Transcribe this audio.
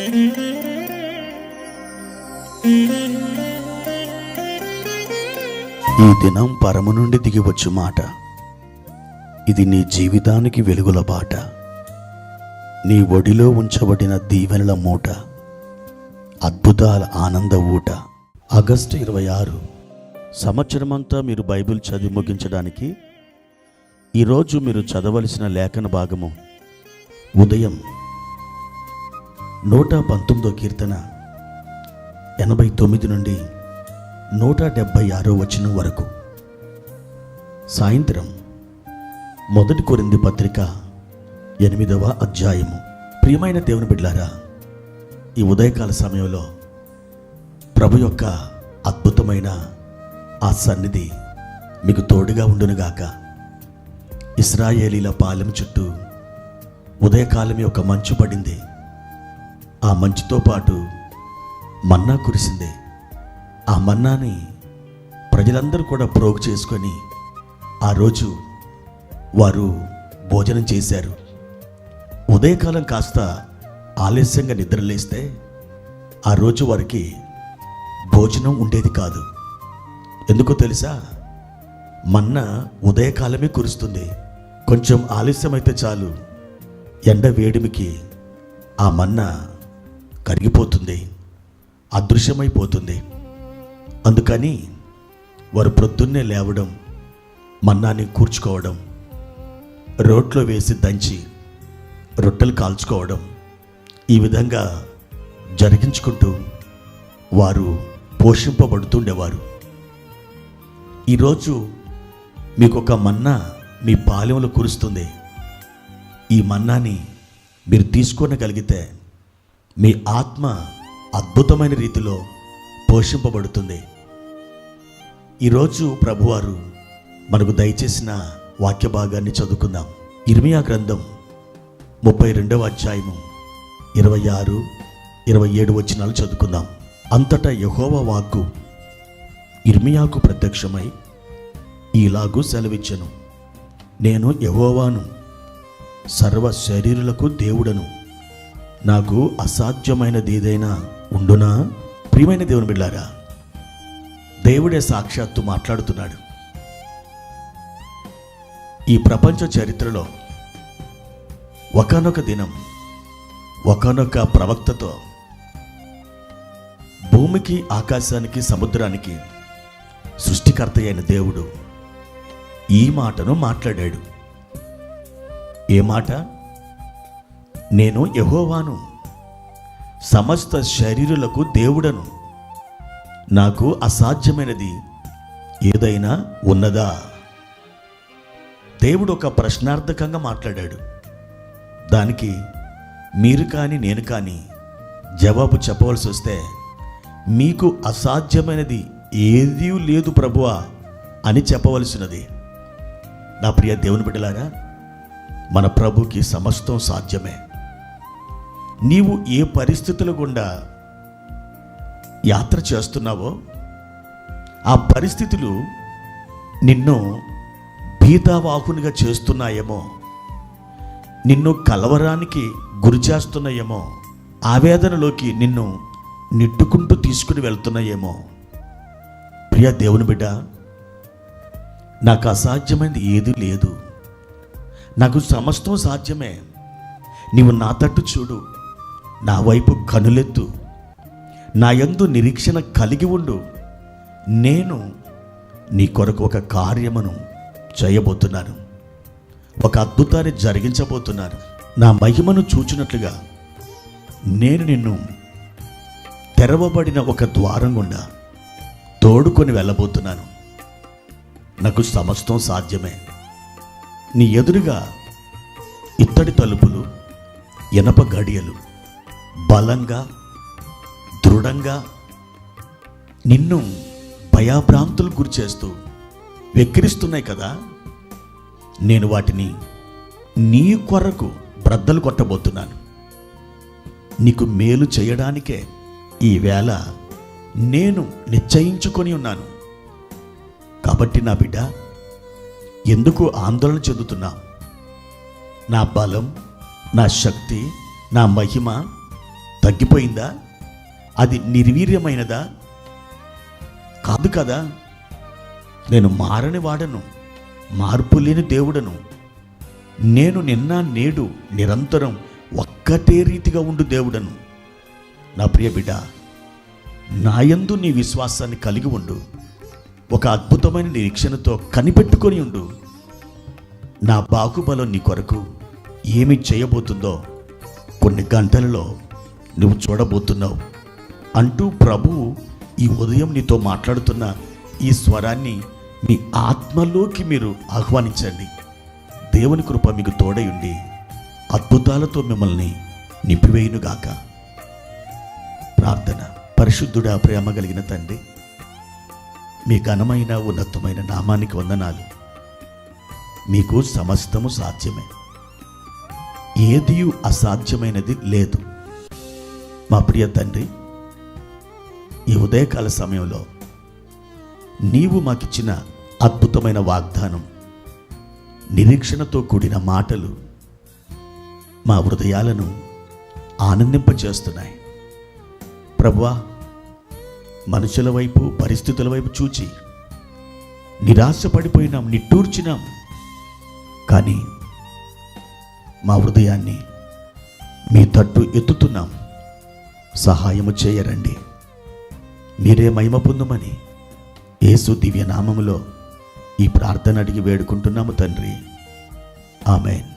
ఈ దినం పరము నుండి దిగివచ్చు మాట, ఇది నీ జీవితానికి వెలుగుల బాట, నీ ఒడిలో ఉంచబడిన దీవెనల మూట, అద్భుతాల ఆనంద ఊట. ఆగస్టు 26. సంవత్సరమంతా మీరు బైబిల్ చదివి ముగించడానికి ఈరోజు మీరు చదవలసిన లేఖన భాగము ఉదయం 119వ కీర్తన 89 నుండి 176వ వచనం వరకు. సాయంత్రం 1 కొరింథీ పత్రిక 8వ అధ్యాయము. ప్రియమైన దేవుని బిడ్డలారా, ఈ ఉదయకాల సమయంలో ప్రభు యొక్క అద్భుతమైన ఆ సన్నిధి మీకు తోడుగా ఉండునుగాక. ఇశ్రాయేలీల పాలెం చుట్టూ ఉదయకాలం యొక్క మంచు పడింది. ఆ మంచుతో పాటు మన్నా కురిసింది. ఆ మన్నాని ప్రజలందరూ కూడా ప్రోగు చేసుకొని ఆ రోజు వారు భోజనం చేశారు. ఉదయకాలం కాస్త ఆలస్యంగా నిద్రలేస్తే ఆ రోజు వారికి భోజనం ఉండేది కాదు. ఎందుకో తెలుసా? మన్నా ఉదయకాలమే కురుస్తుంది. కొంచెం ఆలస్యమైతే చాలు, ఎండ వేడిమికి ఆ మన్నా కరిగిపోతుంది, అదృశ్యమైపోతుంది. అందుకని వారు ప్రొద్దున్నే లేవడం, మన్నాని కూర్చుకోవడం, రోట్లో వేసి దంచి రొట్టెలు కాల్చుకోవడం, ఈ విధంగా జరిగించుకుంటూ వారు పోషింపబడుతుండేవారు. ఈరోజు మీకు ఒక మన్నా మీ పాలెంలో కురుస్తుంది. ఈ మన్నాని మీరు తీసుకోనగలిగితే మీ ఆత్మ అద్భుతమైన రీతిలో పోషింపబడుతుంది. ఈరోజు ప్రభువారు మనకు దయచేసిన వాక్య భాగాన్ని చదువుకుందాం. ఇర్మియా గ్రంథం 32వ అధ్యాయము 26, 27 వచనాలు చదువుకుందాం. అంతటా యెహోవా వాక్కు ఇర్మియాకు ప్రత్యక్షమై ఈలాగు సెలవిచ్చెను. నేను యెహోవాను, సర్వ శరీరులకు దేవుడను, నాకు అసాధ్యమైనది ఏదైనా ఉండునా? ప్రియమైన దేవుని బిడ్డలారా, దేవుడే సాక్షాత్తు మాట్లాడుతున్నాడు. ఈ ప్రపంచ చరిత్రలో ఒకానొక దినం ఒకానొక ప్రవక్తతో భూమికి, ఆకాశానికి, సముద్రానికి సృష్టికర్త అయిన దేవుడు ఈ మాటను మాట్లాడాడు. ఏ మాట? నేను యెహోవాను, సమస్త శరీరులకు దేవుడను, నాకు అసాధ్యమైనది ఏదైనా ఉన్నదా? దేవుడు ఒక ప్రశ్నార్థకంగా మాట్లాడాడు. దానికి మీరు కానీ నేను కానీ జవాబు చెప్పవలసి వస్తే, మీకు అసాధ్యమైనది ఏదీ లేదు ప్రభువా అని చెప్పవలసినది. నా ప్రియ దేవుని బిడ్డలారా, మన ప్రభుకి సమస్తం సాధ్యమే. నీవు ఏ పరిస్థితుల గుండా యాత్ర చేస్తున్నావో ఆ పరిస్థితులు నిన్ను భీతావాహునిగా చేస్తున్నాయేమో, నిన్ను కలవరానికి గురి చేస్తున్నాయేమో, ఆవేదనలోకి నిన్ను నెట్టుకుంటూ తీసుకుని వెళ్తున్నాయేమో. ప్రియ దేవుని బిడ్డ, నాకు అసాధ్యమైనది ఏది లేదు, నాకు సమస్తం సాధ్యమే. నీవు నా తట్టు చూడు, నా వైపు కనులెత్తు, నా యందు నిరీక్షణ కలిగి ఉండు. నేను నీ కొరకు ఒక కార్యమును చేయబోతున్నాను, ఒక అద్భుతాన్ని జరిగించబోతున్నాను. నా మహిమను చూచినట్లుగా నేను నిన్ను తెరవబడిన ఒక ద్వారం గుండా తోడుకొని వెళ్ళబోతున్నాను. నాకు సమస్తం సాధ్యమే. నీ ఎదురుగా ఇత్తడి తలుపులు, ఇనప గడియలు బలంగా, దృఢంగా నిన్ను భయాభ్రాంతులు గురి చేస్తూ వెక్కిరిస్తున్నాయి కదా. నేను వాటిని నీ కొరకు బ్రద్దలు కొట్టబోతున్నాను. నీకు మేలు చేయడానికే ఈ వేళ నేను నిశ్చయించుకొని ఉన్నాను. కాబట్టి నా బిడ్డ, ఎందుకు ఆందోళన చెందుతున్నావు? నా బలం, నా శక్తి, నా మహిమ తగ్గిపోయిందా? అది నిర్వీర్యమైనదా? కాదు కదా. నేను మారని వాడను, మార్పు లేని దేవుడను. నేను నిన్న నేడు నిరంతరం ఒక్కటే రీతిగా ఉండు దేవుడను. నా ప్రియ బిడ్డ, నాయందు నీ విశ్వాసాన్ని కలిగి ఉండు. ఒక అద్భుతమైన నిరీక్షణతో కనిపెట్టుకొని ఉండు. నా బాహుబలం నీ కొరకు ఏమి చేయబోతుందో కొన్ని గంటలలో నువ్వు చూడబోతున్నావు అంటూ ప్రభువు ఈ ఉదయం నీతో మాట్లాడుతున్న ఈ స్వరాన్ని మీ ఆత్మలోకి మీరు ఆహ్వానించండి. దేవుని కృప మీకు తోడై ఉండి అద్భుతాలతో మిమ్మల్ని నింపివేయునుగాక. ప్రార్థన. పరిశుద్ధుడా, ప్రేమ కలిగిన తండ్రి, మీ ఘనమైన ఉన్నతమైన నామానికి వందనాలు. మీకు సమస్తము సాధ్యమే, ఏది అసాధ్యమైనది లేదు. మా ప్రియ తండ్రి, ఈ ఉదయకాల సమయంలో నీవు మాకిచ్చిన అద్భుతమైన వాగ్దానం, నిరీక్షణతో కూడిన మాటలు మా హృదయాలను ఆనందింపచేస్తున్నాయి. ప్రభువా, మనుషుల వైపు, పరిస్థితుల వైపు చూచి నిరాశపడిపోయినాం, నిట్టూర్చినాం. కానీ మా హృదయాన్ని మీ తట్టు ఎత్తుతున్నాం. సహాయము చేయరండి. మీరే మహిమ పొందుమని యేసు దివ్య నామములో ఈ ప్రార్థన అడిగి వేడుకుంటున్నాము తండ్రి. ఆమేన్.